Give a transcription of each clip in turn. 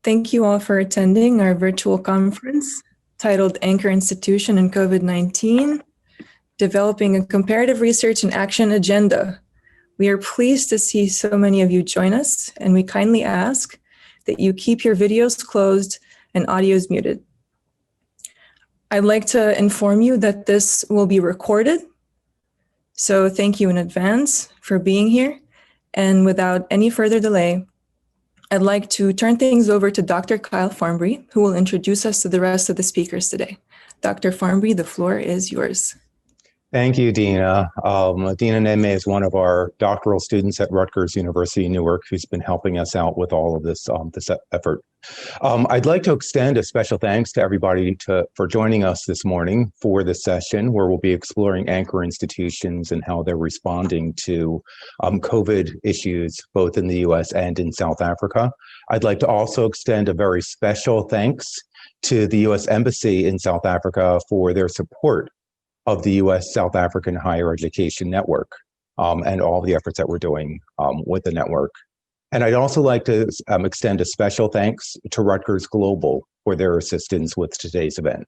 Thank you all for attending our virtual conference titled Anchor Institution and COVID-19, Developing a Comparative Research and Action Agenda. We are pleased to see so many of you join us, and we kindly ask that you keep your videos closed and audios muted. I'd like to inform you that this will be recorded, so thank you in advance for being here. And without any further delay, I'd like to turn things over to Dr. Kyle Farnbury, who will introduce us to the rest of the speakers today. Dr. Farnbury, the floor is yours. Thank you, Dina. Dina Neme is one of our doctoral students at Rutgers University in Newark, who's been helping us out with all of this, this effort. I'd like to extend a special thanks to everybody for joining us this morning for this session, where we'll be exploring anchor institutions and how they're responding to COVID issues, both in the US and in South Africa. I'd like to also extend a very special thanks to the US Embassy in South Africa for their support of the US South African Higher Education Network and all the efforts that we're doing with the network. And I'd also like to extend a special thanks to Rutgers Global for their assistance with today's event.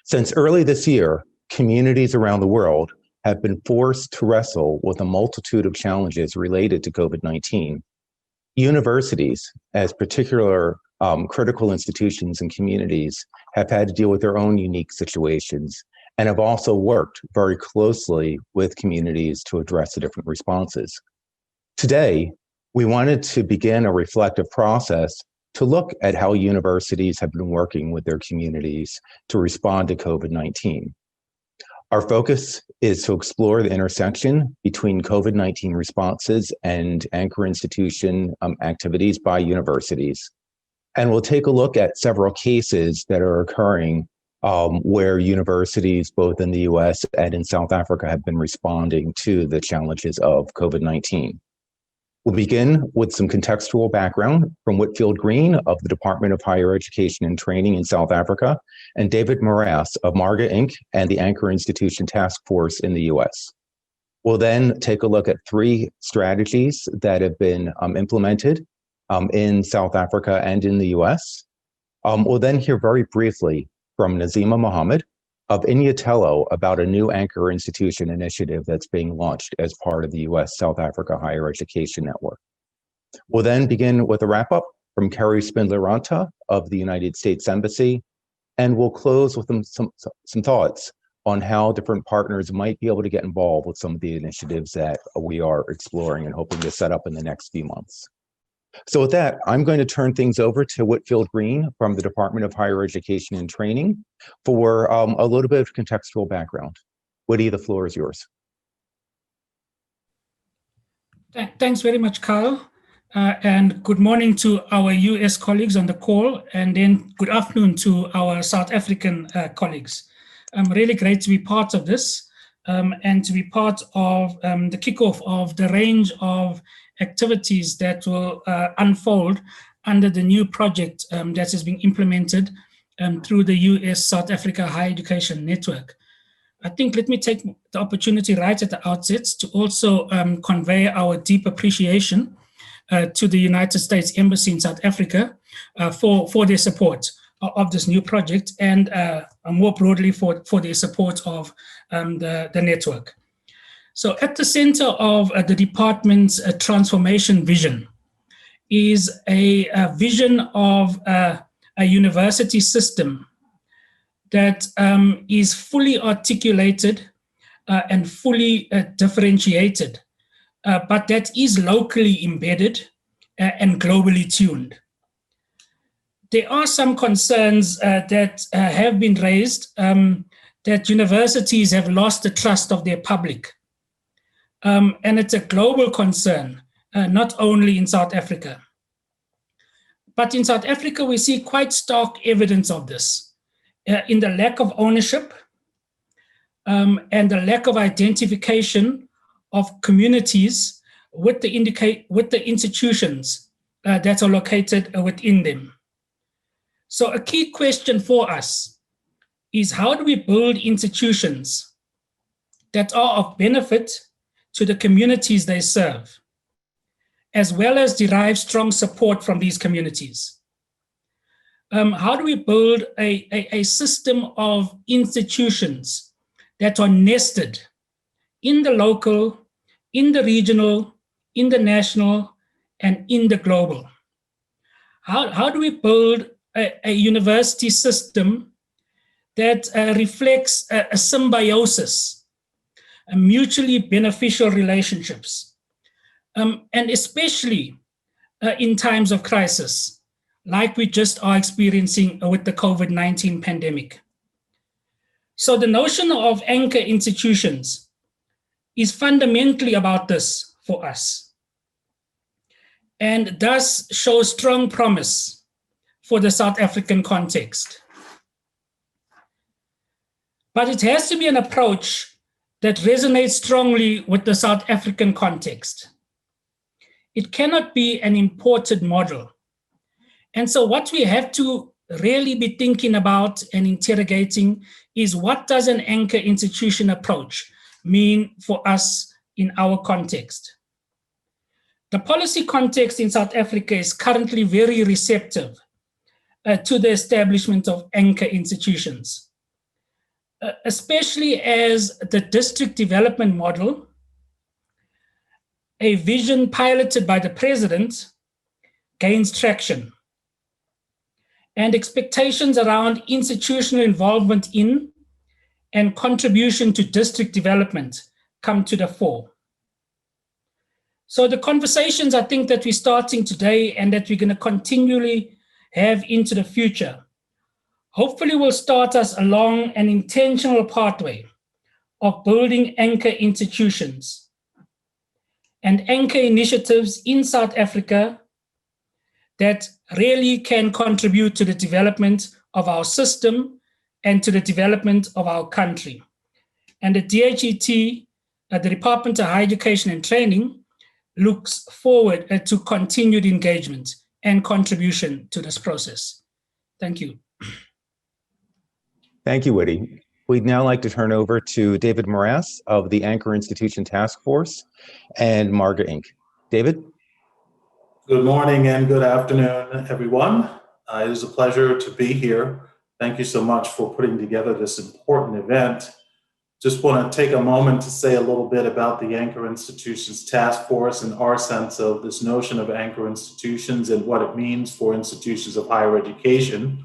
Since early this year, communities around the world have been forced to wrestle with a multitude of challenges related to COVID-19. Universities, as particular critical institutions and communities, have had to deal with their own unique situations and have also worked very closely with communities to address the different responses. Today, we wanted to begin a reflective process to look at how universities have been working with their communities to respond to COVID-19. Our focus is to explore the intersection between COVID-19 responses and anchor institution activities by universities. And we'll take a look at several cases that are occurring where universities, both in the US and in South Africa, have been responding to the challenges of COVID-19. We'll begin with some contextual background from Whitfield Green of the Department of Higher Education and Training in South Africa, and David Morass of Marga Inc. and the Anchor Institution Task Force in the US. We'll then take a look at 3 strategies that have been implemented in South Africa and in the US. We'll then hear very briefly from Nazima Mohammed of Inyatelo about a new anchor institution initiative that's being launched as part of the US South Africa Higher Education Network. We'll then begin with a wrap-up from Kerry Spindler-Ranta of the United States Embassy, and we'll close with some thoughts on how different partners might be able to get involved with some of the initiatives that we are exploring and hoping to set up in the next few months. So with that, I'm going to turn things over to Whitfield Green from the Department of Higher Education and Training for a little bit of contextual background. Whitty, the floor is yours. Thanks very much, Carl. And good morning to our US colleagues on the call, and then good afternoon to our South African colleagues. Really great to be part of this and to be part of the kickoff of the range of activities that will unfold under the new project that is being implemented through the US South Africa Higher Education Network. I think let me take the opportunity right at the outset to also convey our deep appreciation to the United States Embassy in South Africa for their support of this new project, and more broadly for their support of the network. So at the center of the department's transformation vision is a vision of a university system that is fully articulated and fully differentiated, but that is locally embedded and globally tuned. There are some concerns that have been raised that universities have lost the trust of their public. And it's a global concern, not only in South Africa. But in South Africa, we see quite stark evidence of this in the lack of ownership and the lack of identification of communities with the institutions that are located within them. So a key question for us is, how do we build institutions that are of benefit to the communities they serve, as well as derive strong support from these communities? how do we build a system of institutions that are nested in the local, in the regional, in the national, and in the global? How do we build a university system that reflects a symbiosis, a mutually beneficial relationships, and especially in times of crisis, like we just are experiencing with the COVID-19 pandemic? So the notion of anchor institutions is fundamentally about this for us, and thus shows strong promise for the South African context. But it has to be an approach that resonates strongly with the South African context. It cannot be an imported model. And so what we have to really be thinking about and interrogating is, what does an anchor institution approach mean for us in our context? The policy context in South Africa is currently very receptive to the establishment of anchor institutions, especially as the district development model, a vision piloted by the president, gains traction, and expectations around institutional involvement in and contribution to district development come to the fore. So the conversations, I think, that we're starting today and that we're going to continually have into the future, hopefully will start us along an intentional pathway of building anchor institutions and anchor initiatives in South Africa that really can contribute to the development of our system and to the development of our country. And the DHET, the Department of Higher Education and Training, looks forward to continued engagement and contribution to this process. Thank you. Thank you, Whitty. We'd now like to turn over to David Morass of the Anchor Institution Task Force and Marga Inc. David? Good morning and good afternoon, everyone. It is a pleasure to be here. Thank you so much for putting together this important event. Just want to take a moment to say a little bit about the Anchor Institutions Task Force and our sense of this notion of anchor institutions and what it means for institutions of higher education.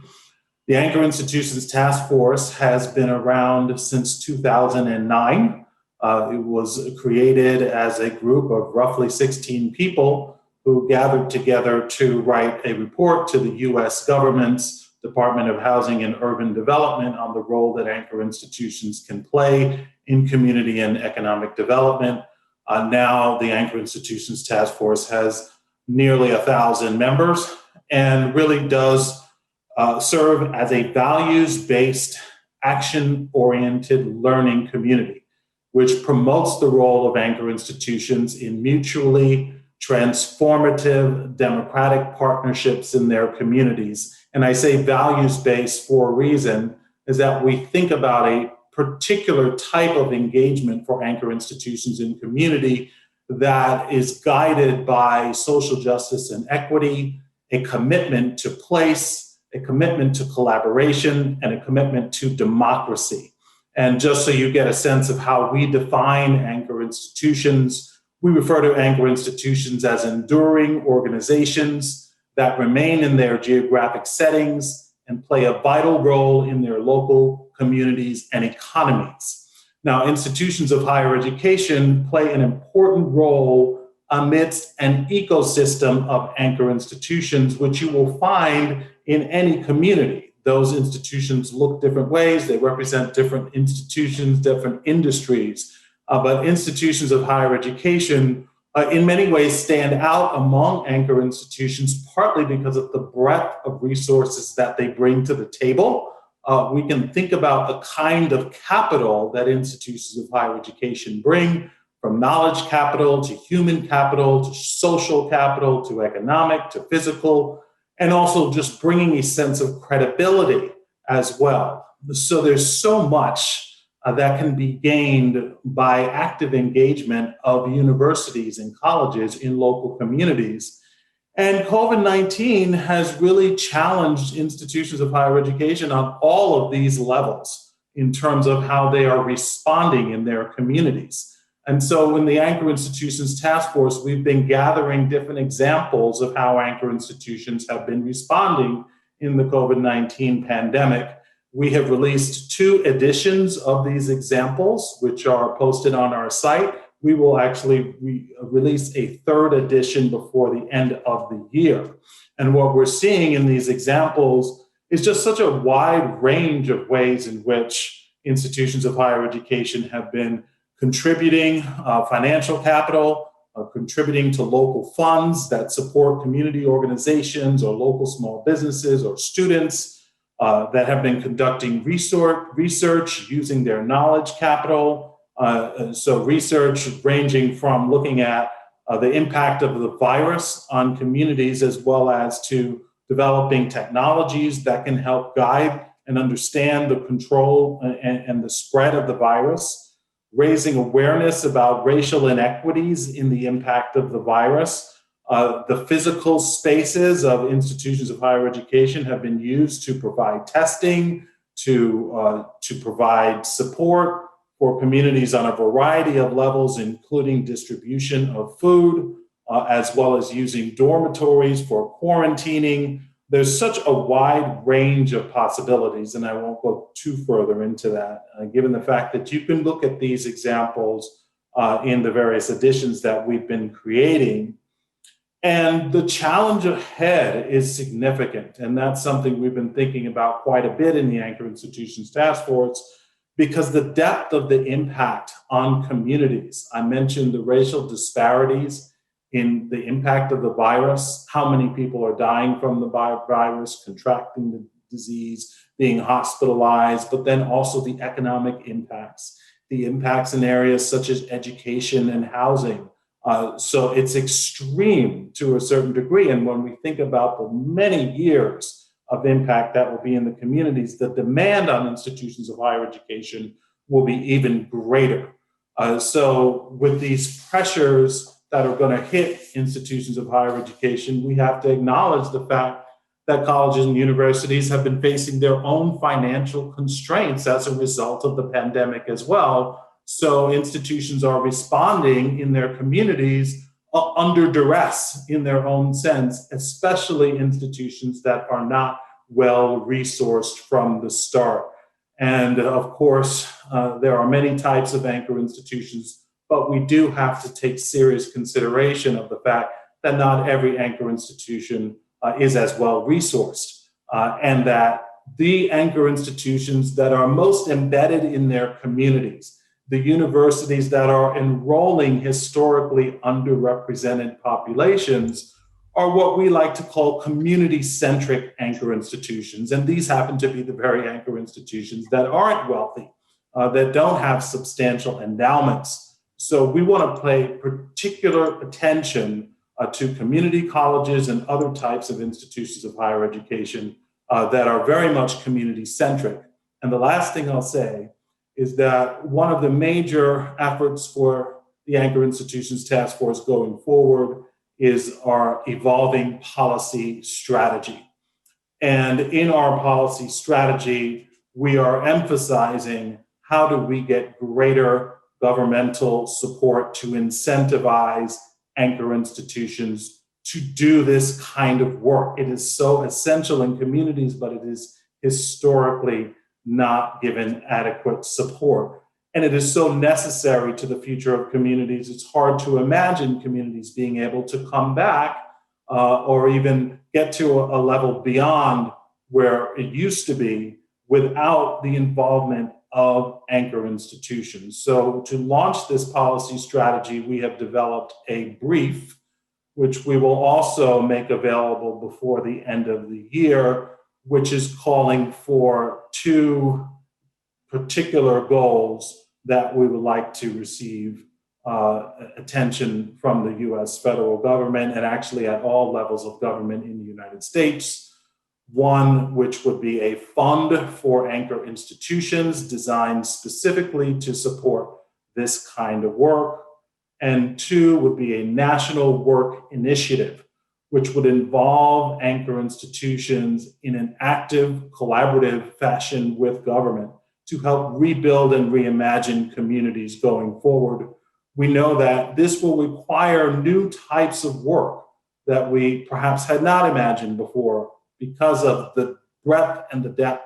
The Anchor Institutions Task Force has been around since 2009. It was created as a group of roughly 16 people who gathered together to write a report to the US government's Department of Housing and Urban Development on the role that anchor institutions can play in community and economic development. Now the Anchor Institutions Task Force has nearly 1,000 members and really does serve as a values-based, action-oriented learning community, which promotes the role of anchor institutions in mutually transformative democratic partnerships in their communities. And I say values-based for a reason, is that we think about a particular type of engagement for anchor institutions in community that is guided by social justice and equity, a commitment to place, a commitment to collaboration, and a commitment to democracy. And just so you get a sense of how we define anchor institutions, we refer to anchor institutions as enduring organizations that remain in their geographic settings and play a vital role in their local communities and economies. Now, institutions of higher education play an important role amidst an ecosystem of anchor institutions, which you will find in any community. Those institutions look different ways, they represent different institutions, different industries, but institutions of higher education in many ways stand out among anchor institutions, partly because of the breadth of resources that they bring to the table. We can think about the kind of capital that institutions of higher education bring, from knowledge capital to human capital to social capital to economic to physical, and also just bringing a sense of credibility as well. So there's so much that can be gained by active engagement of universities and colleges in local communities. And COVID-19 has really challenged institutions of higher education on all of these levels in terms of how they are responding in their communities. And so in the Anchor Institutions Task Force, we've been gathering different examples of how anchor institutions have been responding in the COVID-19 pandemic. We have released 2 editions of these examples, which are posted on our site. We will actually release a 3rd edition before the end of the year. And what we're seeing in these examples is just such a wide range of ways in which institutions of higher education have been contributing financial capital, contributing to local funds that support community organizations or local small businesses or students that have been conducting research using their knowledge capital. So research ranging from looking at the impact of the virus on communities, as well as to developing technologies that can help guide and understand the control and the spread of the virus, raising awareness about racial inequities in the impact of the virus. The physical spaces of institutions of higher education have been used to provide testing, to provide support for communities on a variety of levels, including distribution of food, as well as using dormitories for quarantining. There's such a wide range of possibilities, and I won't go too further into that, given the fact that you can look at these examples in the various editions that we've been creating. And the challenge ahead is significant, and that's something we've been thinking about quite a bit in the Anchor Institutions Task Force, because the depth of the impact on communities. I mentioned the racial disparities in the impact of the virus, how many people are dying from the virus, contracting the disease, being hospitalized, but then also the economic impacts, the impacts in areas such as education and housing. So it's extreme to a certain degree. And when we think about the many years of impact that will be in the communities, the demand on institutions of higher education will be even greater. So with these pressures that are going to hit institutions of higher education, we have to acknowledge the fact that colleges and universities have been facing their own financial constraints as a result of the pandemic as well. So institutions are responding in their communities under duress in their own sense, especially institutions that are not well resourced from the start. And of course, there are many types of anchor institutions, but we do have to take serious consideration of the fact that not every anchor institution is as well resourced, and that the anchor institutions that are most embedded in their communities, the universities that are enrolling historically underrepresented populations, are what we like to call community-centric anchor institutions. And these happen to be the very anchor institutions that aren't wealthy, that don't have substantial endowments. So we want to pay particular attention to community colleges and other types of institutions of higher education that are very much community-centric. And the last thing I'll say is that one of the major efforts for the Anchor Institutions Task Force going forward is our evolving policy strategy. And in our policy strategy, we are emphasizing how do we get greater governmental support to incentivize anchor institutions to do this kind of work. It is so essential in communities, but it is historically not given adequate support. And it is so necessary to the future of communities. It's hard to imagine communities being able to come back or even get to a level beyond where it used to be without the involvement of anchor institutions. So to launch this policy strategy, we have developed a brief, which we will also make available before the end of the year, which is calling for 2 particular goals that we would like to receive attention from the US federal government and actually at all levels of government in the United States. One, which would be a fund for anchor institutions designed specifically to support this kind of work. And 2 would be a national work initiative, which would involve anchor institutions in an active, collaborative fashion with government to help rebuild and reimagine communities going forward. We know that this will require new types of work that we perhaps had not imagined before because of the breadth and the depth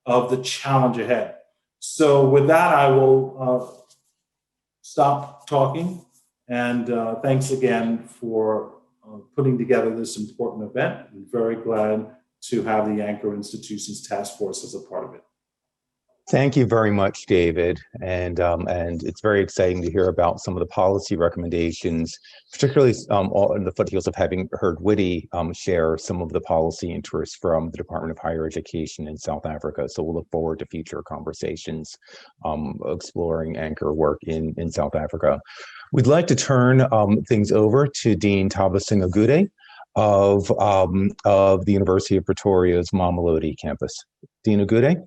of the challenge ahead. So with that, I will stop talking, and thanks again for putting together this important event. I'm very glad to have the Anchor Institutions Task Force as a part of it. Thank you very much, David. And it's very exciting to hear about some of the policy recommendations, particularly all in the foothills of having heard Whitty share some of the policy interests from the Department of Higher Education in South Africa. So we'll look forward to future conversations exploring anchor work in South Africa. We'd like to turn things over to Dean Tabasing Agude of the University of Pretoria's Mamelodi campus. Dean Agude?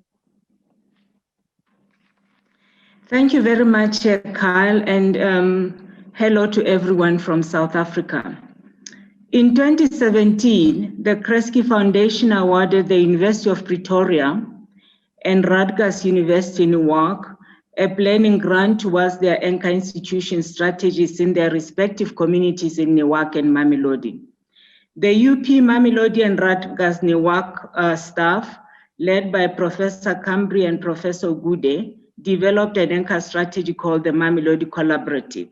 Thank you very much, Kyle, and hello to everyone from South Africa. In 2017, the Kresge Foundation awarded the University of Pretoria and Rutgers University in Newark a planning grant towards their anchor institution strategies in their respective communities in Newark and Mamelodi. The UP Mamelodi and Rutgers Newark staff, led by Professor Cambry and Professor Gude, developed an anchor strategy called the Mamelodi Collaborative.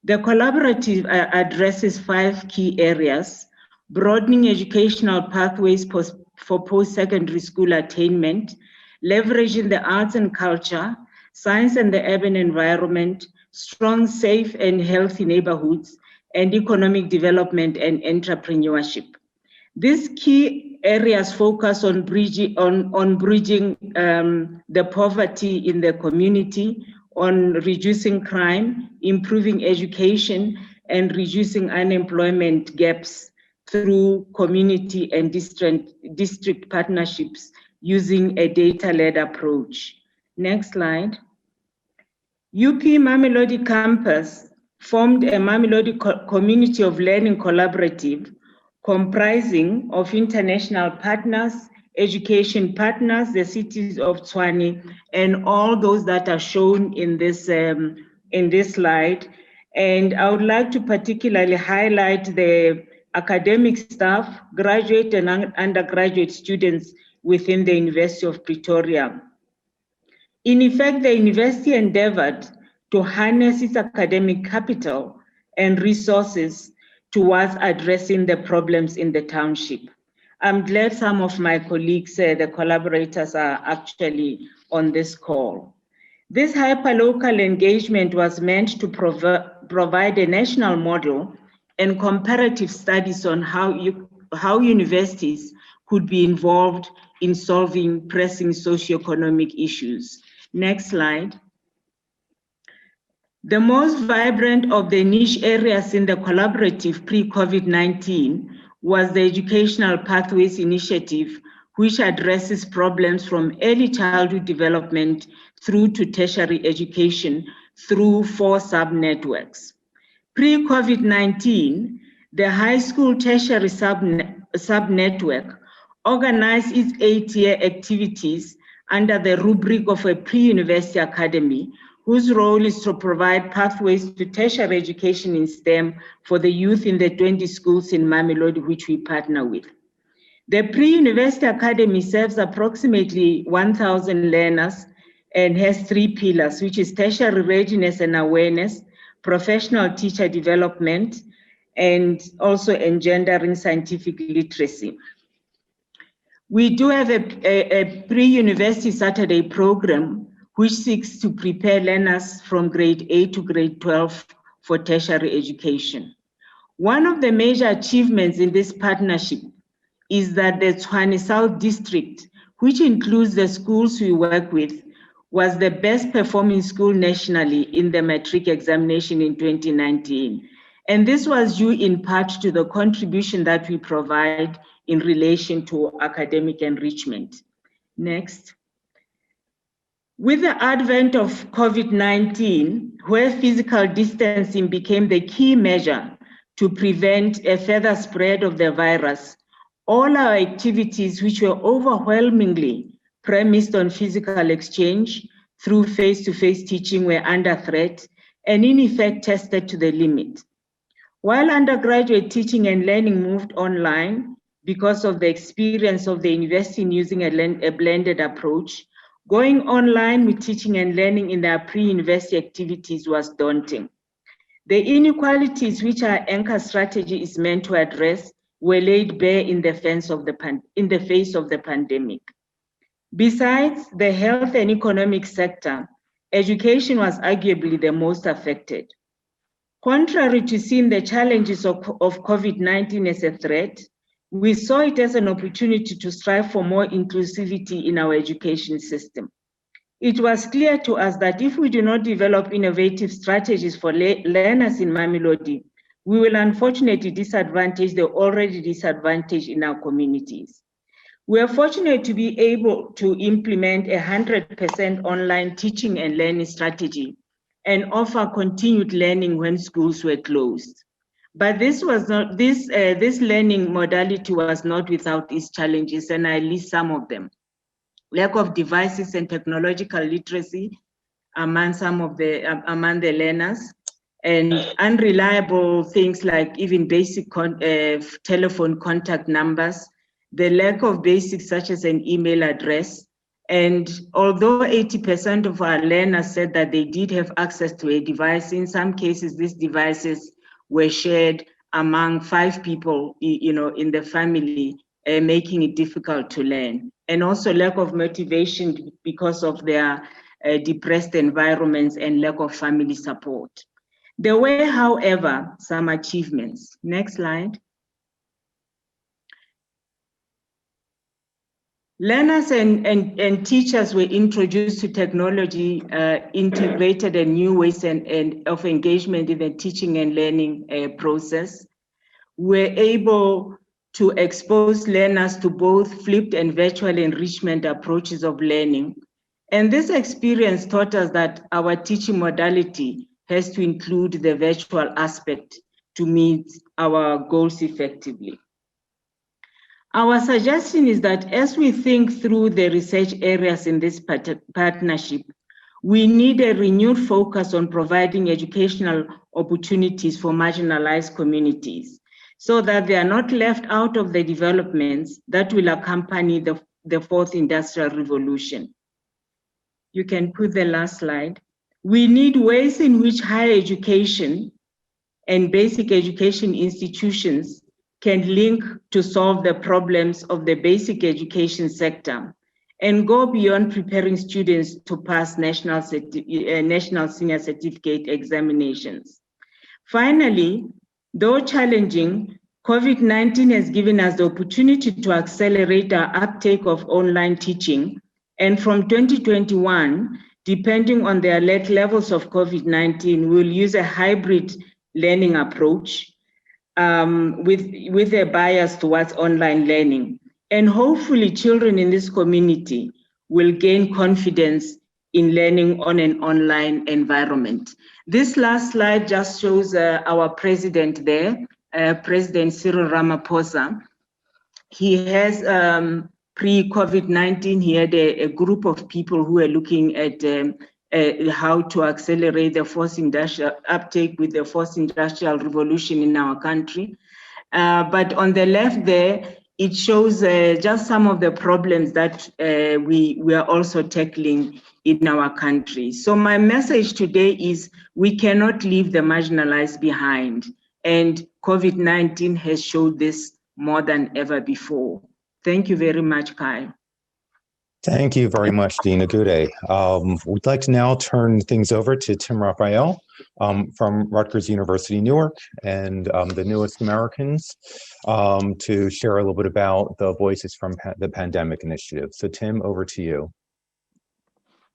The collaborative addresses 5 key areas: broadening educational pathways for post-secondary school attainment, leveraging the arts and culture, science and the urban environment, strong, safe and healthy neighborhoods, and economic development and entrepreneurship. These key areas focus on bridging the poverty in the community, on reducing crime, improving education, and reducing unemployment gaps through community and district partnerships using a data-led approach. Next slide. UP Mamelodi campus formed a Mamelodi Community of Learning Collaborative comprising of international partners, education partners, the cities of Tshwane, and all those that are shown in this slide. And I would like to particularly highlight the academic staff, graduate and undergraduate students within the University of Pretoria. In effect, the university endeavored to harness its academic capital and resources towards addressing the problems in the township. I'm glad some of my colleagues, the collaborators, are actually on this call. This hyperlocal engagement was meant to provide a national model and comparative studies on how universities could be involved in solving pressing socioeconomic issues. Next slide. The most vibrant of the niche areas in the collaborative pre-COVID-19 was the Educational Pathways Initiative, which addresses problems from early childhood development through to tertiary education through 4 sub-networks. Pre-COVID-19, the high school tertiary sub-network organized its 8-year activities under the rubric of a pre-university academy, whose role is to provide pathways to tertiary education in STEM for the youth in the 20 schools in Mamelodi, which we partner with. The Pre-University Academy serves approximately 1,000 learners and has 3 pillars, which is tertiary readiness and awareness, professional teacher development, and also engendering scientific literacy. We do have a pre-university Saturday program which seeks to prepare learners from grade 8 to grade 12 for tertiary education. One of the major achievements in this partnership is that the Tshwane South District, which includes the schools we work with, was the best performing school nationally in the matric examination in 2019. And this was due in part to the contribution that we provide in relation to academic enrichment. Next. With the advent of COVID-19, where physical distancing became the key measure to prevent a further spread of the virus, all our activities, which were overwhelmingly premised on physical exchange through face-to-face teaching, were under threat and in effect tested to the limit. While undergraduate teaching and learning moved online because of the experience of the university in using a blended approach, going online with teaching and learning in their pre-university activities was daunting. The inequalities which our anchor strategy is meant to address were laid bare in the face of the pandemic. Besides the health and economic sector, education was arguably the most affected. Contrary to seeing the challenges of COVID-19 as a threat, we saw it as an opportunity to strive for more inclusivity in our education system. It was clear to us that if we do not develop innovative strategies for learners in Mamelodi, we will unfortunately disadvantage the already disadvantaged in our communities. We are fortunate to be able to implement 100% online teaching and learning strategy and offer continued learning when schools were closed. But this learning modality was not without its challenges, and I list some of them. Lack of devices and technological literacy among the learners, and unreliable things like even basic telephone contact numbers, the lack of basics such as an email address. And although 80% of our learners said that they did have access to a device, in some cases these devices were shared among 5 people, in the family, making it difficult to learn. And also lack of motivation because of their depressed environments and lack of family support. There were, however, some achievements. Next slide. Learners and teachers were introduced to technology, integrated in new ways of engagement in the teaching and learning process. We're able to expose learners to both flipped and virtual enrichment approaches of learning. And this experience taught us that our teaching modality has to include the virtual aspect to meet our goals effectively. Our suggestion is that as we think through the research areas in this partnership, we need a renewed focus on providing educational opportunities for marginalized communities so that they are not left out of the developments that will accompany the fourth industrial revolution. You can put the last slide. We need ways in which higher education and basic education institutions can link to solve the problems of the basic education sector and go beyond preparing students to pass national senior certificate examinations. Finally, though challenging, COVID-19 has given us the opportunity to accelerate our uptake of online teaching. And from 2021, depending on the alert levels of COVID-19, we'll use a hybrid learning approach with a bias towards online learning. And hopefully children in this community will gain confidence in learning on an online environment. This last slide just shows our president there, President Cyril Ramaphosa. He has, pre-COVID-19, he had a group of people who were looking at how to accelerate the fourth industrial uptake with the fourth industrial revolution in our country. But on the left there, it shows just some of the problems that we are also tackling in our country. So my message today is we cannot leave the marginalized behind. And COVID-19 has showed this more than ever before. Thank you very much, Kyle. Thank you very much, Dina Gude. We'd like to now turn things over to Tim Raphael from Rutgers University, Newark, and the Newest Americans to share a little bit about the Voices from the Pandemic Initiative. So Tim, over to you.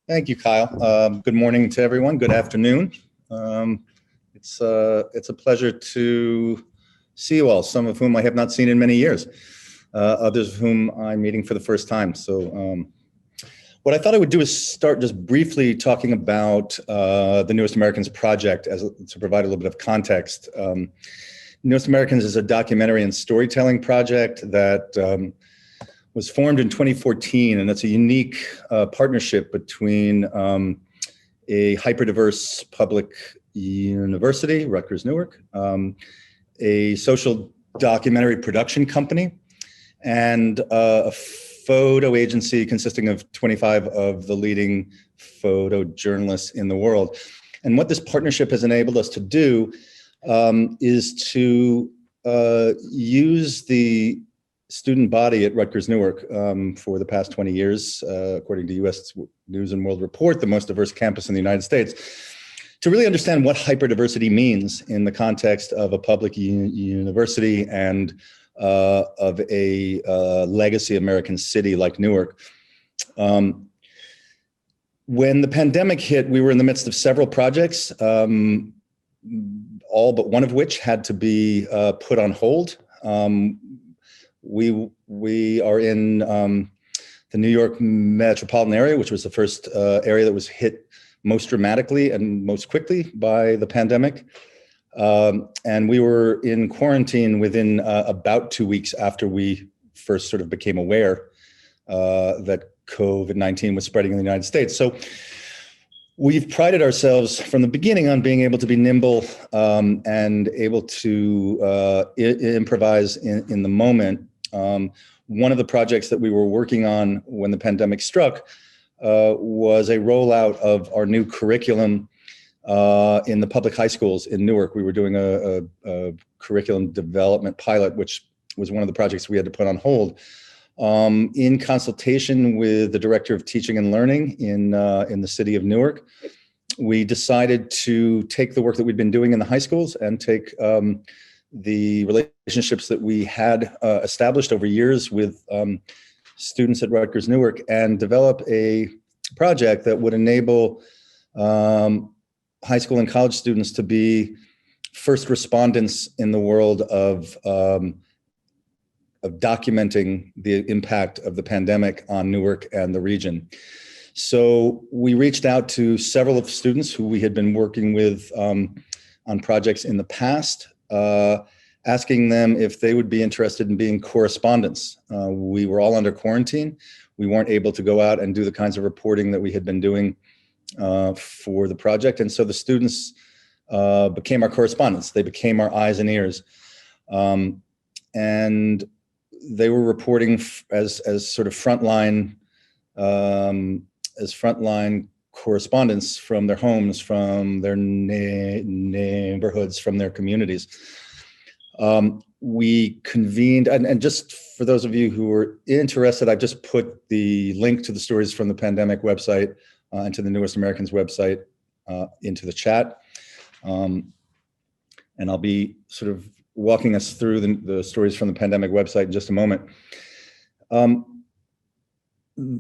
Thank you, Kyle. Good morning to everyone. Good afternoon. It's a pleasure to see you all, some of whom I have not seen in many years. Others of whom I'm meeting for the first time. So what I thought I would do is start just briefly talking about the Newest Americans project to provide a little bit of context. Newest Americans is a documentary and storytelling project that was formed in 2014, and it's a unique partnership between a hyperdiverse public university, Rutgers Newark, a social documentary production company, and a photo agency consisting of 25 of the leading photojournalists in the world. And what this partnership has enabled us to do is to use the student body at Rutgers Newark for the past 20 years, according to US News and World Report, the most diverse campus in the United States, to really understand what hyperdiversity means in the context of a public university and of a legacy American city like Newark. When the pandemic hit, we were in the midst of several projects, all but one of which had to be put on hold. We are in the New York metropolitan area, which was the first area that was hit most dramatically and most quickly by the pandemic. And we were in quarantine within about 2 weeks after we first sort of became aware that COVID-19 was spreading in the United States. So we've prided ourselves from the beginning on being able to be nimble and able to improvise in the moment. One of the projects that we were working on when the pandemic struck was a rollout of our new curriculum in the public high schools in Newark. We were doing a curriculum development pilot, which was one of the projects we had to put on hold. In consultation with the director of teaching and learning in the city of Newark, we decided to take the work that we'd been doing in the high schools and take the relationships that we had established over years with students at Rutgers Newark and develop a project that would enable high school and college students to be first respondents in the world of documenting the impact of the pandemic on Newark and the region. So we reached out to several of the students who we had been working with on projects in the past, asking them if they would be interested in being correspondents. We were all under quarantine. We weren't able to go out and do the kinds of reporting that we had been doing for the project. And so the students became our correspondents. They became our eyes and ears. And they were reporting as sort of frontline correspondents from their homes, from their neighborhoods, from their communities. We convened, and just for those of you who are interested, I've just put the link to the Stories from the Pandemic website and to the Newest Americans website into the chat. And I'll be sort of walking us through the Stories from the Pandemic website in just a moment.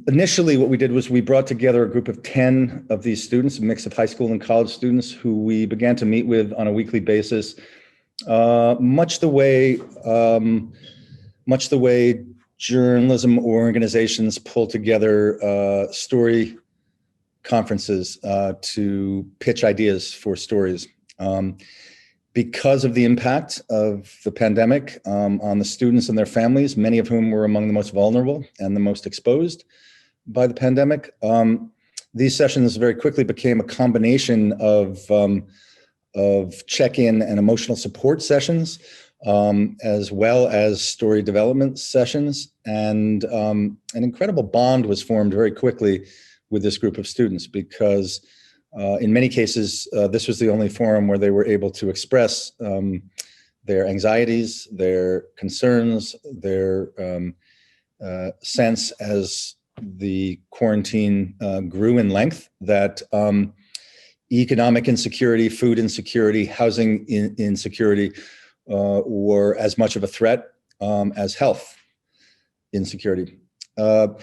Initially, what we did was we brought together a group of 10 of these students, a mix of high school and college students, who we began to meet with on a weekly basis, much the way journalism organizations pull together story conferences to pitch ideas for stories. Because of the impact of the pandemic on the students and their families, many of whom were among the most vulnerable and the most exposed by the pandemic, these sessions very quickly became a combination of check-in and emotional support sessions, as well as story development sessions. And an incredible bond was formed very quickly with this group of students because in many cases, this was the only forum where they were able to express their anxieties, their concerns, their sense as the quarantine grew in length that economic insecurity, food insecurity, housing insecurity were as much of a threat as health insecurity. I'm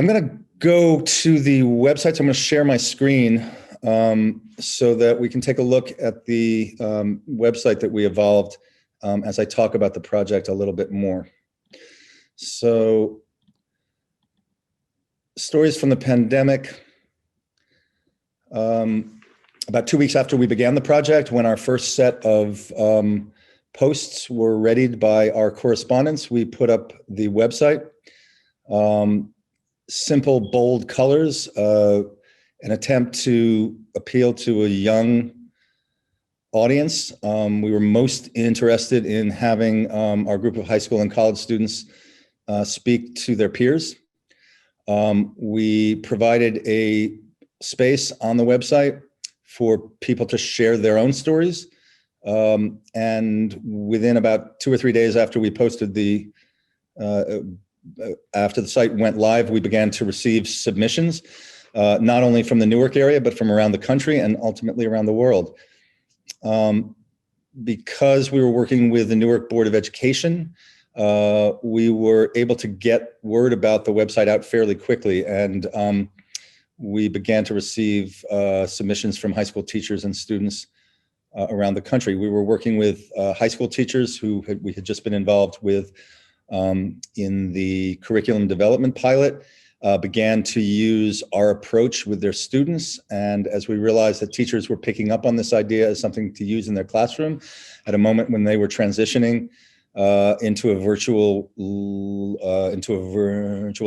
going to go to the website. So I'm going to share my screen so that we can take a look at the website that we evolved as I talk about the project a little bit more. So, Stories from the Pandemic. about 2 weeks after we began the project, when our first set of posts were readied by our correspondents, we put up the website. Simple, bold colors, an attempt to appeal to a young audience. We were most interested in having our group of high school and college students speak to their peers. We provided a space on the website for people to share their own stories. And within about 2 or 3 days after we posted after the site went live, we began to receive submissions, not only from the Newark area, but from around the country and ultimately around the world. Because we were working with the Newark Board of Education, we were able to get word about the website out fairly quickly. And we began to receive submissions from high school teachers and students around the country. We were working with high school teachers who we had just been involved with in the curriculum development pilot, began to use our approach with their students. And as we realized that teachers were picking up on this idea as something to use in their classroom at a moment when they were transitioning into a virtual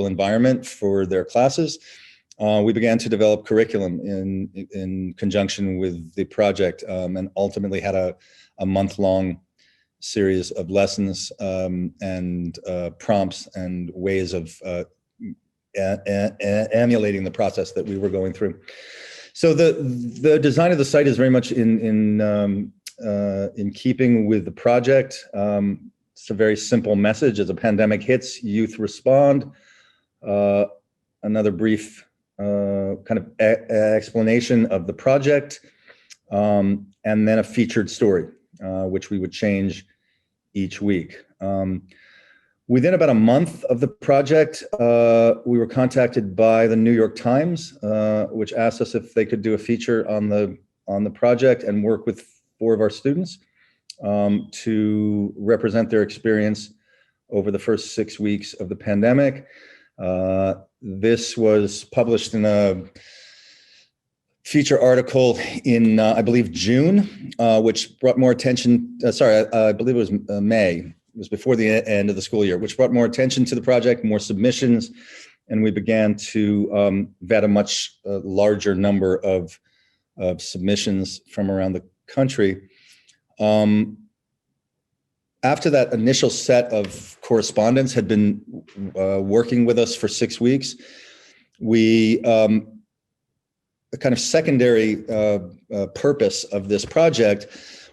environment for their classes, we began to develop curriculum in conjunction with the project, and ultimately had a month-long series of lessons and prompts and ways of emulating the process that we were going through. So the design of the site is very much in keeping with the project. It's a very simple message: as a pandemic hits, youth respond. Another brief kind of explanation of the project, and then a featured story, which we would change each week. Within about a month of the project, we were contacted by the New York Times, which asked us if they could do a feature on the project and work with 4 of our students to represent their experience over the first 6 weeks of the pandemic. This was published in a feature article in, I believe, June, which brought more attention. I believe it was May. It was before the end of the school year, which brought more attention to the project, more submissions, and we began to vet a much larger number of submissions from around the country. After that initial set of correspondents had been working with us for 6 weeks, we the kind of secondary purpose of this project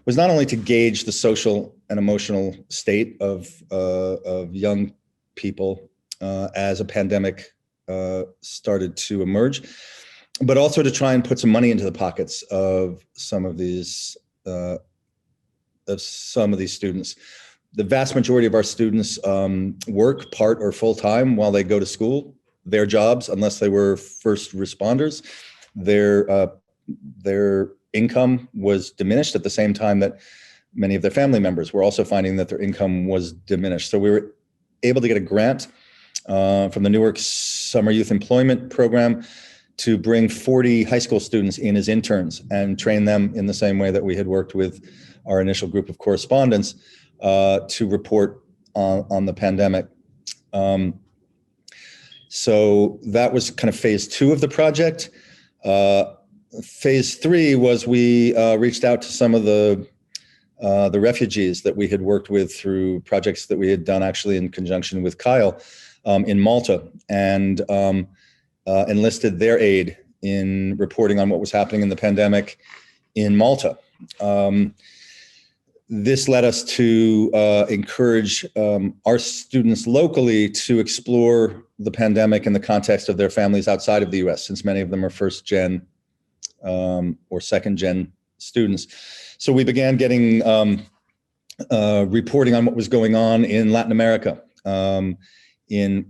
was not only to gauge the social and emotional state of young people as a pandemic started to emerge, but also to try and put some money into the pockets of some of these students. The vast majority of our students work part or full time while they go to school. Their jobs, unless they were first responders, their income was diminished at the same time that many of their family members were also finding that their income was diminished. So we were able to get a grant from the Newark Summer Youth Employment Program to bring 40 high school students in as interns and train them in the same way that we had worked with our initial group of correspondents to report on the pandemic. So that was kind of phase 2 of the project. Phase 3 was we reached out to some of the refugees that we had worked with through projects that we had done actually in conjunction with Kyle in Malta, and enlisted their aid in reporting on what was happening in the pandemic in Malta. This led us to encourage our students locally to explore the pandemic in the context of their families outside of the US, since many of them are first gen or second gen students. So we began getting reporting on what was going on in Latin America and in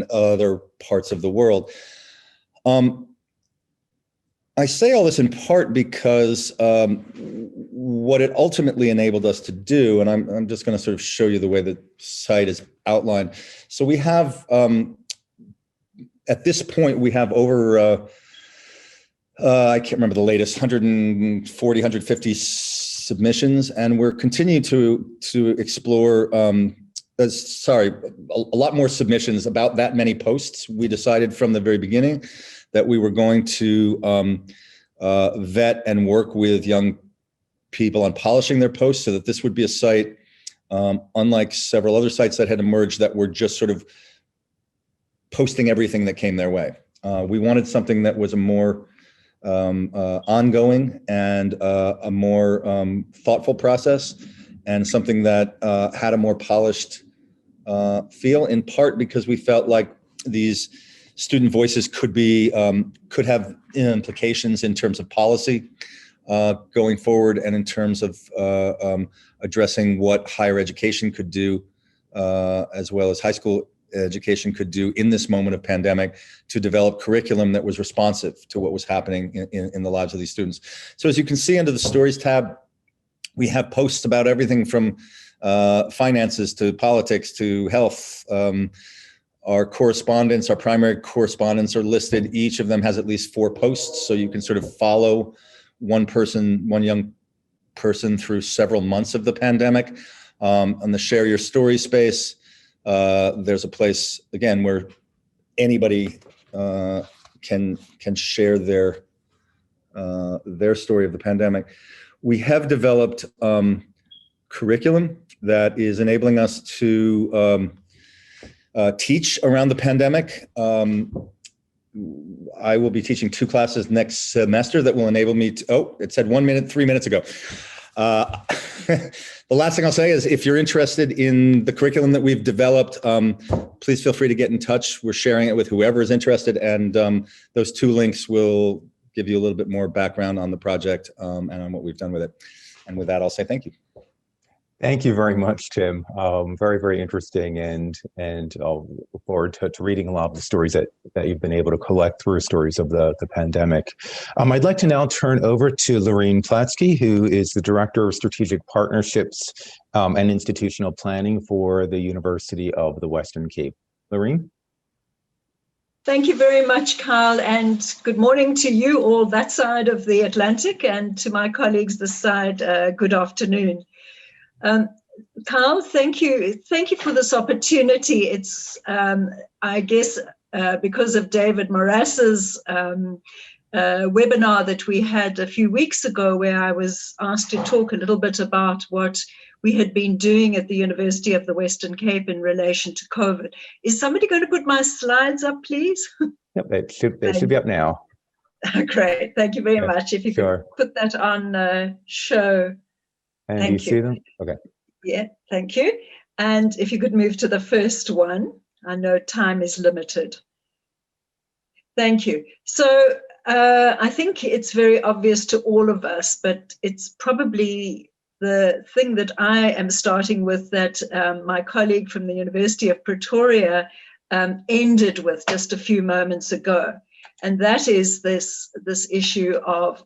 other parts of the world. I say all this in part because what it ultimately enabled us to do, and I'm just going to sort of show you the way the site is outlined. So we have, at this point, we have over I can't remember the latest, 140, 150 submissions, and we're continuing to explore, a lot more submissions, about that many posts. We decided from the very beginning that we were going to vet and work with young people on polishing their posts so that this would be a site, unlike several other sites that had emerged that were just sort of posting everything that came their way. We wanted something that was a more ongoing and a more thoughtful process, and something that had a more polished feel, in part because we felt like these student voices could have implications in terms of policy going forward, and in terms of addressing what higher education could do, as well as high school education could do in this moment of pandemic, to develop curriculum that was responsive to what was happening in the lives of these students. So as you can see under the Stories tab, we have posts about everything from finances to politics to health. Our correspondents, our primary correspondents, are listed. Each of them has at least 4 posts, so you can sort of follow one young person through several months of the pandemic. On the Share Your Story space, there's a place, again, where anybody can share their story of the pandemic. We have developed curriculum that is enabling us to teach around the pandemic. I will be teaching 2 classes next semester that will enable me to, oh, it said 1 minute, 3 minutes ago. The last thing I'll say is, if you're interested in the curriculum that we've developed, please feel free to get in touch. We're sharing it with whoever is interested, and those 2 links will give you a little bit more background on the project and on what we've done with it. And with that, I'll say thank you. Thank you very much, Tim. Very, very interesting, and I'll look forward to reading a lot of the stories that you've been able to collect through Stories of the Pandemic. I'd like to now turn over to Lorene Platsky, who is the Director of Strategic Partnerships and Institutional Planning for the University of the Western Cape. Lorene? Thank you very much, Carl, and good morning to you all that side of the Atlantic, and to my colleagues this side, good afternoon. Carl, thank you for this opportunity. It's, I guess, because of David Moras's webinar that we had a few weeks ago, where I was asked to talk a little bit about what we had been doing at the University of the Western Cape in relation to COVID. Is somebody going to put my slides up, please? Yep, they should be up now. Great, thank you very much. If you could put that on show. And you see them? Okay. Yeah, thank you. And if you could move to the first one. I know time is limited. Thank you. So I think it's very obvious to all of us, but it's probably the thing that I am starting with that my colleague from the University of Pretoria ended with just a few moments ago. And that is this issue of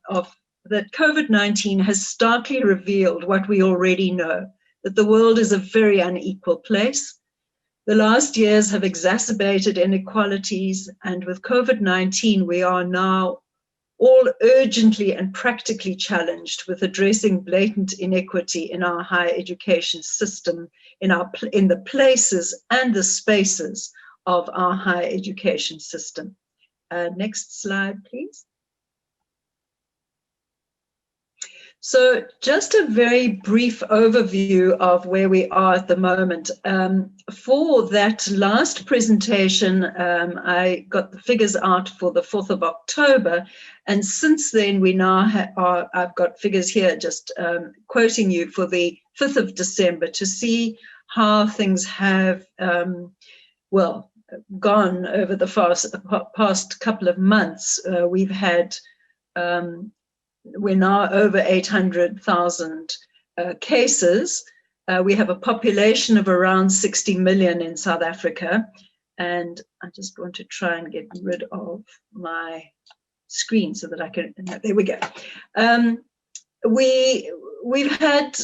that COVID-19 has starkly revealed what we already know, that the world is a very unequal place. The last years have exacerbated inequalities, and with COVID-19, we are now all urgently and practically challenged with addressing blatant inequity in our higher education system, in the places and the spaces of our higher education system. Next slide, please. So just a very brief overview of where we are at the moment. For that last presentation, I got the figures out for the 4th of October. And since then, we now I've got figures here just quoting you for the 5th of December to see how things have, well, gone over the past couple of months. We've had we're now over 800,000 cases. We have a population of around 60 million in South Africa. And I just want to try and get rid of my screen so that I can, there we go. We've had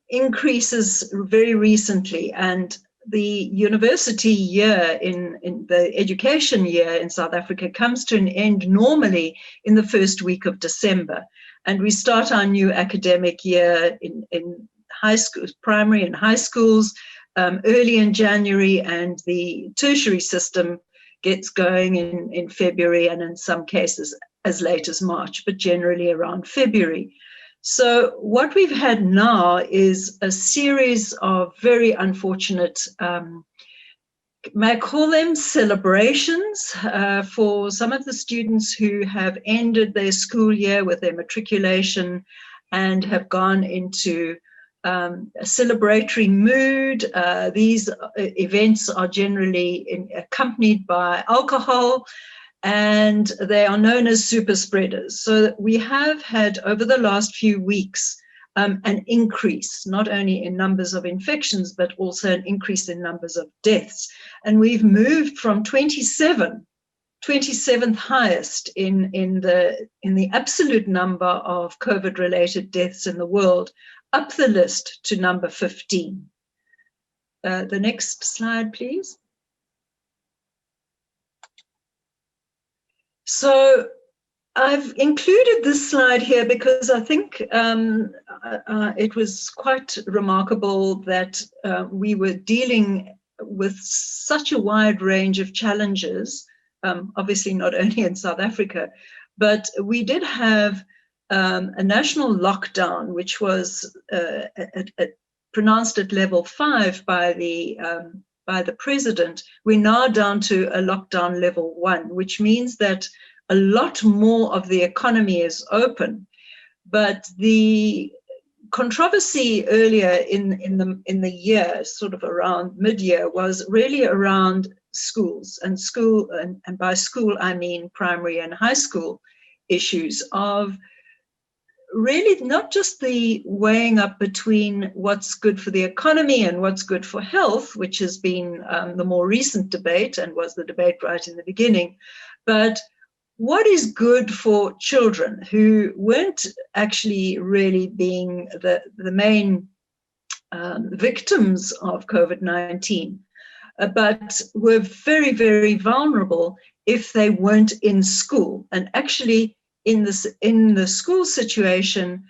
increases very recently, and the university year in the education year in South Africa comes to an end normally in the first week of December. And we start our new academic year in high schools, primary and high schools, early in January, and the tertiary system gets going in February, and in some cases as late as March, but generally around February. So what we've had now is a series of very unfortunate, may I call them celebrations, for some of the students who have ended their school year with their matriculation and have gone into a celebratory mood. These events are generally accompanied by alcohol, and they are known as super spreaders. So we have had over the last few weeks an increase, not only in numbers of infections, but also an increase in numbers of deaths. And we've moved from 27th highest in the absolute number of COVID-related deaths in the world, up the list to number 15. The next slide, please. So I've included this slide here because I think it was quite remarkable that we were dealing with such a wide range of challenges, obviously not only in South Africa, but we did have a national lockdown, which was pronounced at level 5 by the president. We're now down to a lockdown level 1, which means that a lot more of the economy is open. But the controversy earlier in the year, sort of around mid-year, was really around schools and by school I mean primary and high school issues of really not just the weighing up between what's good for the economy and what's good for health, which has been the more recent debate and was the debate right in the beginning, but what is good for children who weren't actually really being the main victims of COVID-19, but were very, very vulnerable if they weren't in school. And actually, in the school situation,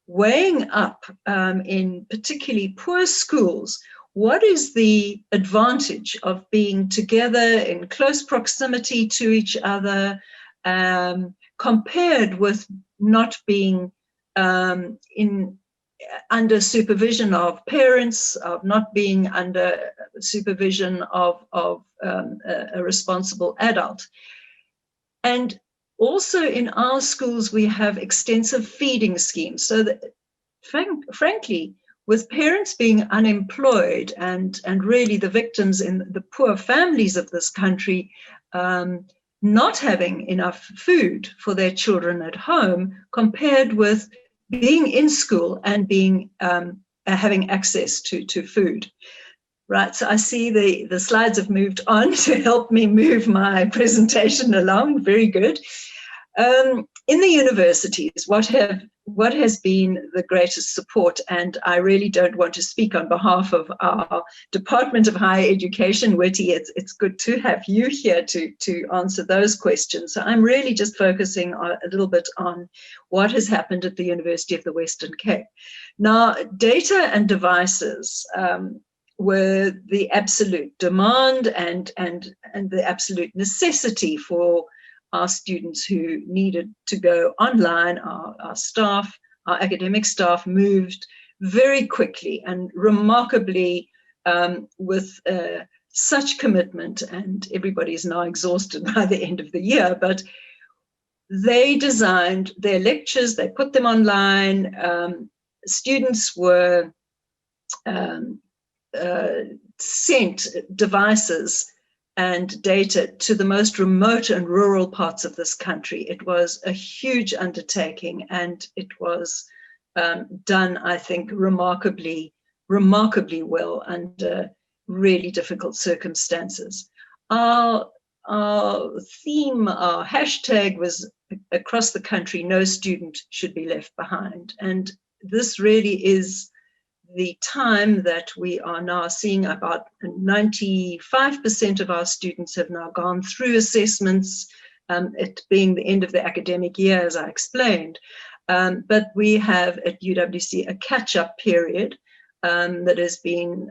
weighing up in particularly poor schools, what is the advantage of being together in close proximity to each other, compared with not being under supervision of parents, of not being under supervision of a responsible adult. And also in our schools, we have extensive feeding schemes, so that frankly, with parents being unemployed and really the victims in the poor families of this country not having enough food for their children at home, compared with being in school and being having access to food. Right, so I see the slides have moved on to help me move my presentation along. Very good. In the universities, what has been the greatest support, and I really don't want to speak on behalf of our Department of Higher Education, Witty, it's good to have you here to answer those questions. So I'm really just focusing a little bit on what has happened at the University of the Western Cape. Now, data and devices were the absolute demand and the absolute necessity for our students who needed to go online. Our staff, our academic staff, moved very quickly and remarkably with such commitment, and everybody is now exhausted by the end of the year, but they designed their lectures, they put them online. Students were sent devices and data to the most remote and rural parts of this country. It was a huge undertaking, and it was done, I think, remarkably well under really difficult circumstances. Our theme, our hashtag was across the country, no student should be left behind. And this really is the time that we are now seeing about 95% of our students have now gone through assessments, it being the end of the academic year, as I explained. But we have at UWC a catch-up period that has been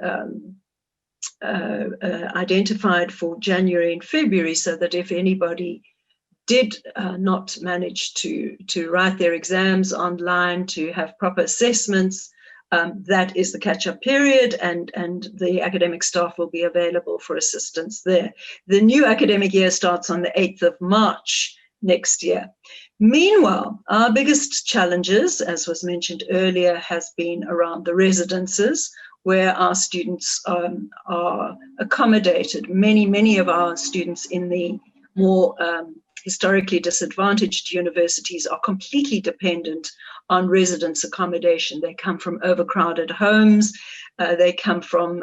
identified for January and February, so that if anybody did not manage to write their exams online, to have proper assessments, that is the catch-up period, and the academic staff will be available for assistance there. The new academic year starts on the 8th of March next year. Meanwhile, our biggest challenges, as was mentioned earlier, has been around the residences, where our students are accommodated. Many of our students in the more historically disadvantaged universities are completely dependent on residence accommodation. They come from overcrowded homes. They come from,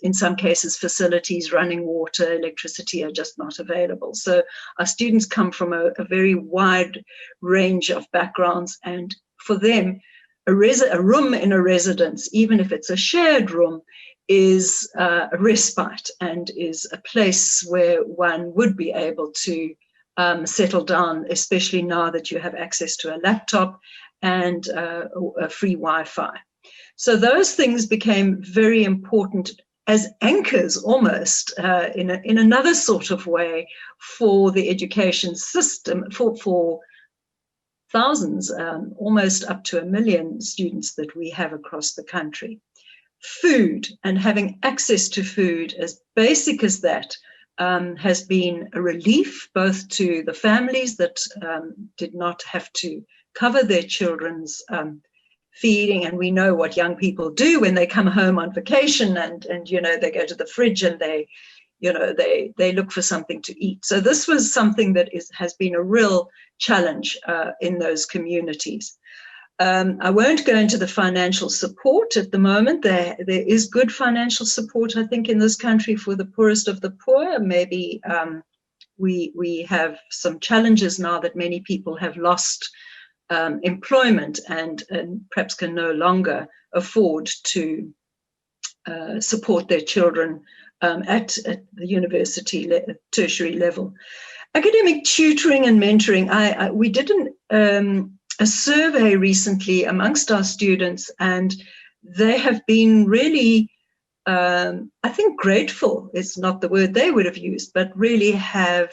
in some cases, facilities, running water, electricity are just not available. So our students come from a very wide range of backgrounds, and for them, a room in a residence, even if it's a shared room, is a respite and is a place where one would be able to settle down, especially now that you have access to a laptop and a free Wi-Fi. So those things became very important as anchors almost in another sort of way for the education system, for thousands, almost up to 1 million students that we have across the country. Food and having access to food, as basic as that, has been a relief both to the families that did not have to cover their children's feeding. And we know what young people do when they come home on vacation and they go to the fridge and they look for something to eat. So this was something that has been a real challenge in those communities. I won't go into the financial support at the moment. There is good financial support, I think, in this country for the poorest of the poor. Maybe we have some challenges now that many people have lost employment and perhaps can no longer afford to support their children at the university tertiary level. Academic tutoring and mentoring. We did a survey recently amongst our students, and they have been really, I think, grateful. It's not the word they would have used, but really have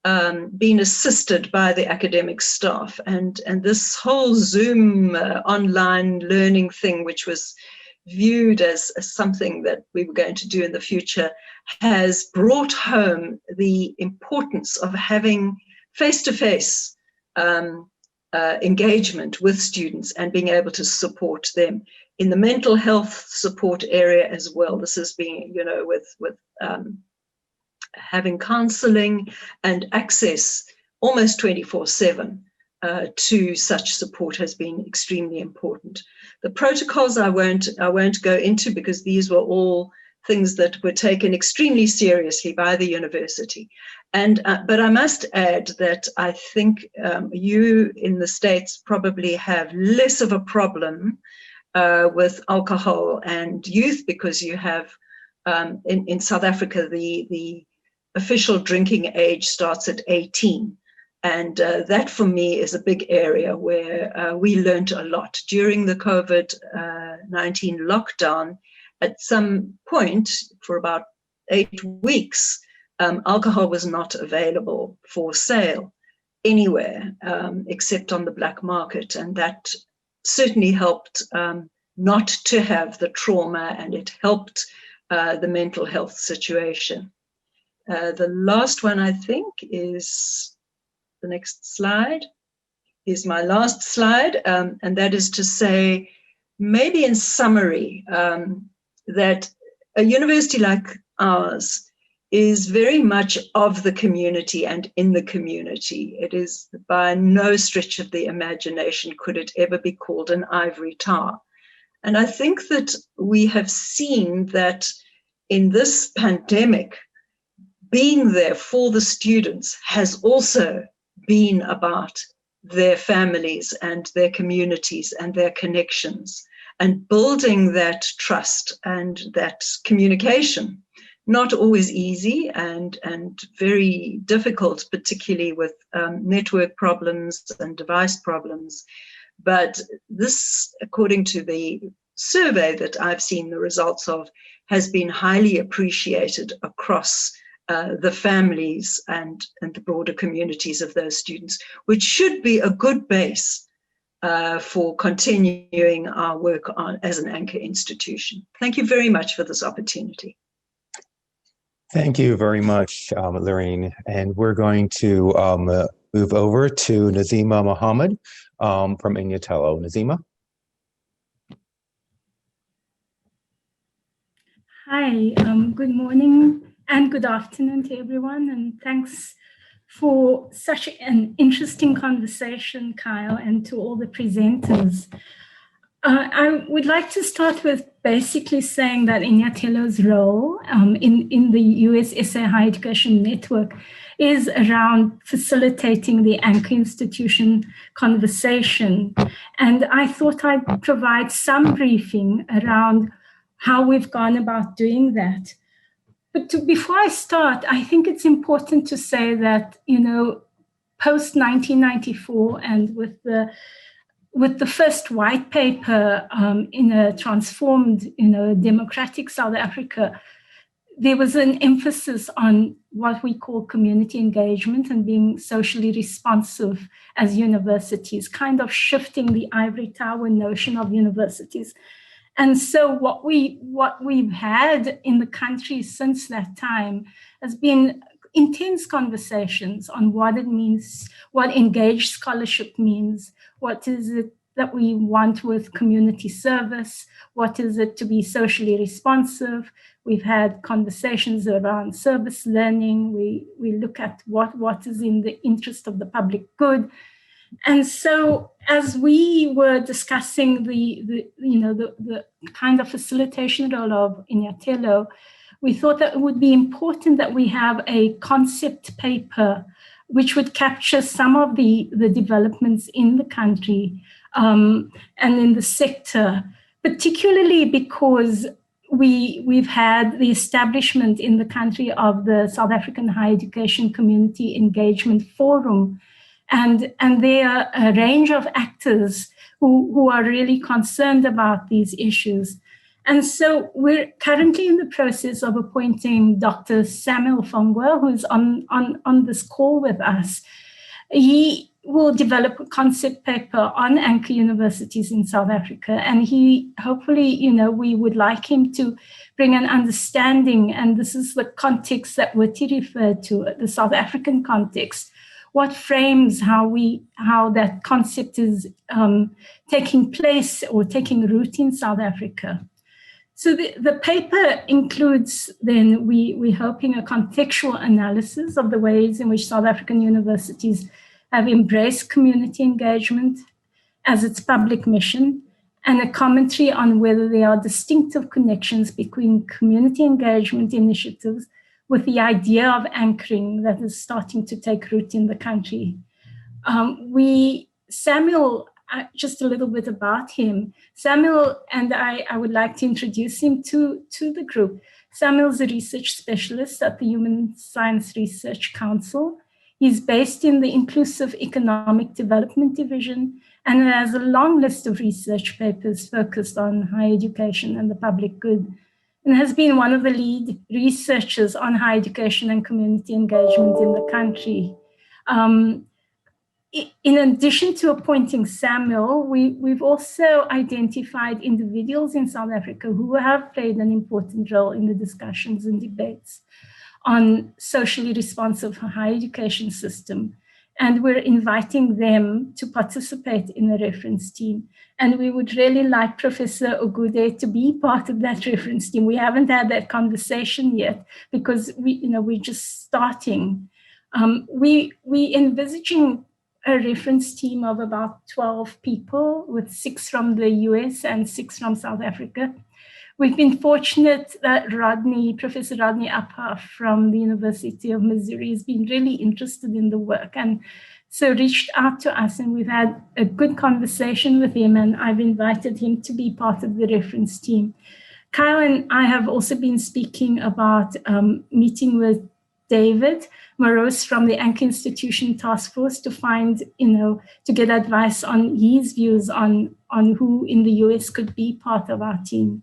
been assisted by the academic staff. And this whole Zoom online learning thing, which was viewed as something that we were going to do in the future, has brought home the importance of having face-to-face engagement with students and being able to support them in the mental health support area as well. This has been, with having counseling and access almost 24/7 to such support has been extremely important. The protocols I won't go into, because these were all things that were taken extremely seriously by the university. But I must add that I think you in the States probably have less of a problem with alcohol and youth, because you have, in South Africa, the official drinking age starts at 18. And that for me is a big area where we learned a lot. During the COVID-19 lockdown, at some point for about 8 weeks, alcohol was not available for sale anywhere except on the black market. And that certainly helped not to have the trauma, and it helped the mental health situation. The last one, I think, is the next slide, is my last slide. And that is to say, maybe in summary, that a university like ours is very much of the community and in the community. It is by no stretch of the imagination could it ever be called an ivory tower. And I think that we have seen that in this pandemic, being there for the students has also been about their families and their communities and their connections. and building that trust and that communication. Not always easy and very difficult, particularly with network problems and device problems. But this, according to the survey that I've seen the results of, has been highly appreciated across the families and the broader communities of those students, which should be a good base for continuing our work as an anchor institution. Thank you very much for this opportunity. Thank you very much, Lorraine. And we're going to move over to Nazima Mohammed from Inyatelo. Nazima? Hi, good morning and good afternoon to everyone, and thanks for such an interesting conversation, Kyle, and to all the presenters. I would like to start with basically saying that Inyatelo's role in the USA Higher Education Network is around facilitating the anchor institution conversation. And I thought I'd provide some briefing around how we've gone about doing that. But before I start, I think it's important to say that, post 1994 and with the first white paper in a transformed, democratic South Africa, there was an emphasis on what we call community engagement and being socially responsive as universities, kind of shifting the ivory tower notion of universities. And so what we've had in the country since that time has been intense conversations on what it means, what engaged scholarship means, what is it that we want with community service, what is it to be socially responsive. We've had conversations around service learning. We look at what is in the interest of the public good. And so as we were discussing the kind of facilitation role of Inyatelo, we thought that it would be important that we have a concept paper which would capture some of the developments in the country and in the sector, particularly because we've had the establishment in the country of the South African Higher Education Community Engagement Forum. And there are a range of actors who are really concerned about these issues. And so we're currently in the process of appointing Dr. Samuel Fongwa, who's on this call with us. He will develop a concept paper on anchor universities in South Africa. And he, hopefully, we would like him to bring an understanding, and this is the context that Wati referred to, the South African context. What frames how that concept is taking place or taking root in South Africa. So the paper includes then, we're hoping, a contextual analysis of the ways in which South African universities have embraced community engagement as its public mission, and a commentary on whether there are distinctive connections between community engagement initiatives with the idea of anchoring that is starting to take root in the country. Samuel, just a little bit about him. Samuel, and I would like to introduce him to the group. Samuel's a research specialist at the Human Science Research Council. He's based in the Inclusive Economic Development Division and has a long list of research papers focused on higher education and the public good, and has been one of the lead researchers on higher education and community engagement in the country. In addition to appointing Samuel, we've also identified individuals in South Africa who have played an important role in the discussions and debates on socially responsive higher education system. And we're inviting them to participate in the reference team. And we would really like Professor Ogude to be part of that reference team. We haven't had that conversation yet because we're just starting. We envisaging a reference team of about 12 people, with 6 from the US and 6 from South Africa. We've been fortunate that Professor Rodney Appa from the University of Missouri has been really interested in the work and so reached out to us, and we've had a good conversation with him, and I've invited him to be part of the reference team. Kyle and I have also been speaking about meeting with David Morose from the Anchor Institution Task Force to find, to get advice on his views on who in the US could be part of our team.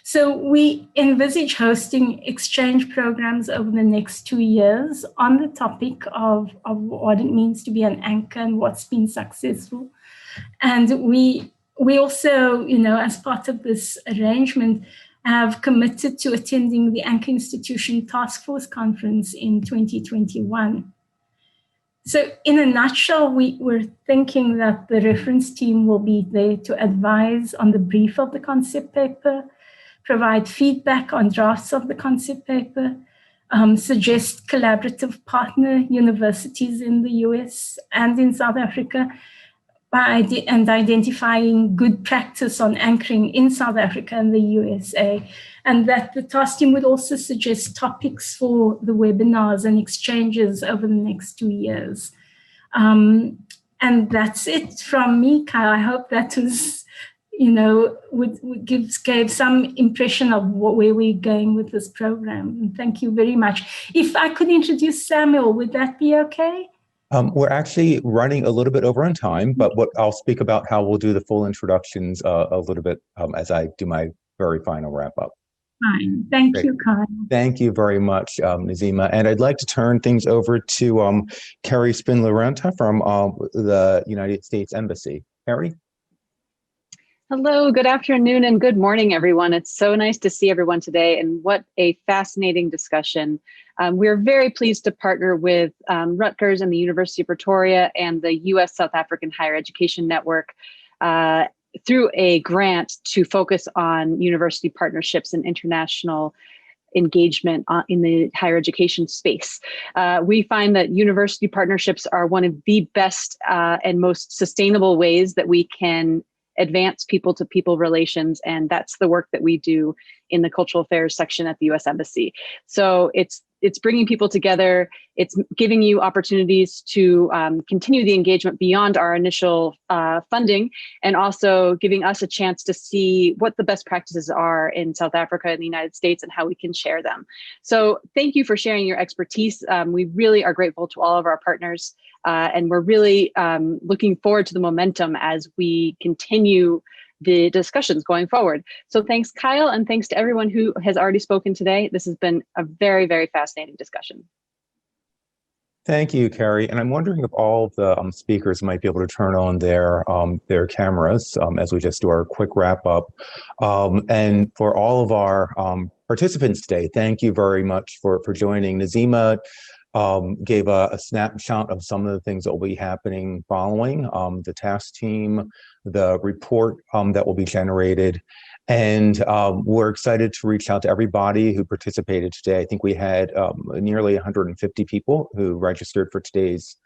So we envisage hosting exchange programs over the next 2 years on the topic of what it means to be an anchor and what's been successful. And we also, as part of this arrangement, have committed to attending the Anchor Institution Task Force Conference in 2021. So in a nutshell, we're thinking that the reference team will be there to advise on the brief of the concept paper, provide feedback on drafts of the concept paper, suggest collaborative partner universities in the US and in South Africa, and identifying good practice on anchoring in South Africa and the USA, and that the task team would also suggest topics for the webinars and exchanges over the next 2 years. And that's it from me, Kyle. I hope that was, gave some impression of where we're going with this program. And thank you very much. If I could introduce Samuel, would that be okay? We're actually running a little bit over on time, but I'll speak about how we'll do the full introductions a little bit as I do my very final wrap up. Fine. Thank you, Kyle. Thank you very much, Nazima. And I'd like to turn things over to Carrie Spindler-Ranta from the United States Embassy. Carrie? Hello, good afternoon and good morning, everyone. It's so nice to see everyone today, and what a fascinating discussion. We're very pleased to partner with Rutgers and the University of Pretoria and the U.S. South African Higher Education Network through a grant to focus on university partnerships and international engagement in the higher education space. We find that university partnerships are one of the best and most sustainable ways that we can advance people-to-people relations, and that's the work that we do in the Cultural Affairs section at the U.S. Embassy. So it's bringing people together, it's giving you opportunities to continue the engagement beyond our initial funding, and also giving us a chance to see what the best practices are in South Africa and the United States and how we can share them. So thank you for sharing your expertise. We really are grateful to all of our partners, and we're really looking forward to the momentum as we continue the discussions going forward. So thanks, Kyle, and thanks to everyone who has already spoken today. This has been a very, very fascinating discussion. Thank you, Carrie. And I'm wondering if all of the speakers might be able to turn on their cameras as we just do our quick wrap up. And for all of our participants today, thank you very much for joining. Nazima gave a snapshot of some of the things that will be happening following the task team, the report that will be generated. And we're excited to reach out to everybody who participated today. I think we had nearly 150 people who registered for today's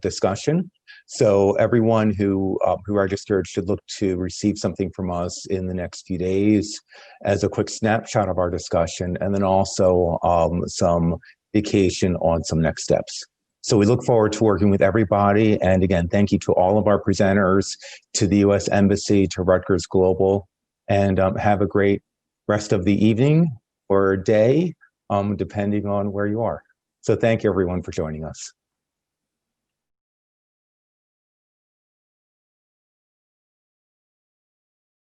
discussion. So everyone who registered should look to receive something from us in the next few days as a quick snapshot of our discussion, and then also some indication on some next steps. So we look forward to working with everybody. And again, thank you to all of our presenters, to the U.S. Embassy, to Rutgers Global, and have a great rest of the evening or day, depending on where you are. So thank you everyone for joining us.